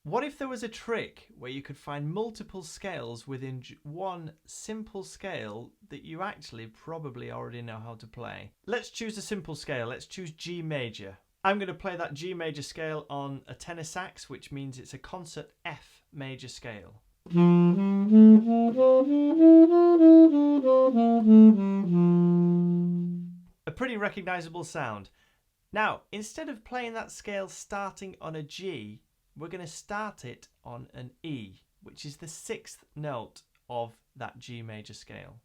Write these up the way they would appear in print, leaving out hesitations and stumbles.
What if there was a trick where you could find multiple scales within one simple scale that you actually probably already know how to play? Let's choose a simple scale. Let's choose G major. I'm going to play that G major scale on a tenor sax, which means it's a concert F major scale. A pretty recognizable sound. Now, instead of playing that scale starting on a G, we're going to start it on an E, which is the 6th note of that G major scale.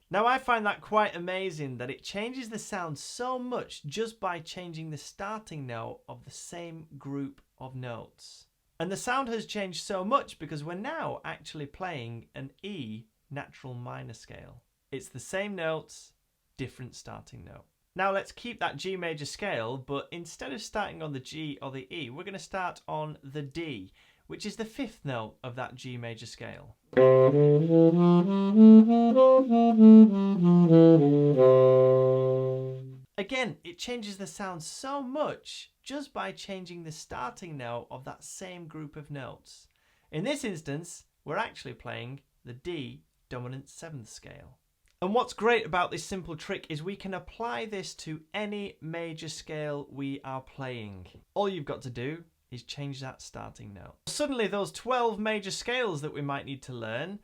Now, I find that quite amazing that it changes the sound so much just by changing the starting note of the same group of notes. And the sound has changed so much because we're now actually playing an E natural minor scale. It's the same notes, different starting note. Now let's keep that G major scale, but instead of starting on the G or the E, we're going to start on the D, which is the 5th note of that G major scale. Again, it changes the sound so much just by changing the starting note of that same group of notes. In this instance, we're actually playing the D dominant 7th scale. And what's great about this simple trick is we can apply this to any major scale we are playing. All you've got to do is change that starting note. Suddenly those 12 major scales that we might need to learn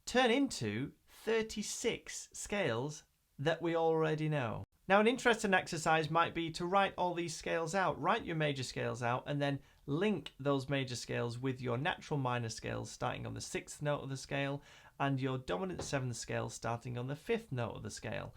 turn into 36 scales that we already know. Now, an interesting exercise might be to write all these scales out. Write your major scales out and then link those major scales with your natural minor scales starting on the 6th note of the scale and your dominant 7th scale starting on the 5th note of the scale.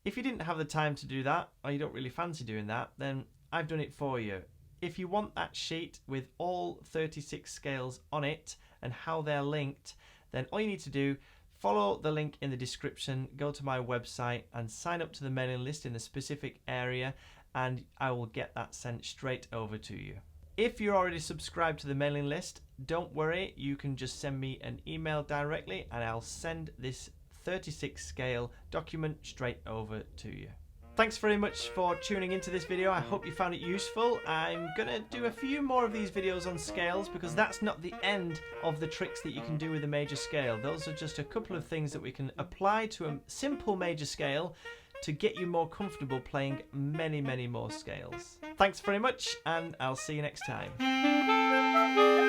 If you didn't have the time to do that, or you don't really fancy doing that, then I've done it for you. If you want that sheet with all 36 scales on it and how they're linked, then all you need to do, follow the link in the description, go to my website and sign up to the mailing list in a specific area, and I will get that sent straight over to you. If you're already subscribed to the mailing list, don't worry, you can just send me an email directly and I'll send this 36 scale document straight over to you. Thanks very much for tuning into this video. I hope you found it useful. I'm gonna do a few more of these videos on scales because that's not the end of the tricks that you can do with a major scale. Those are just a couple of things that we can apply to a simple major scale to get you more comfortable playing many more scales. Thanks very much, and I'll see you next time.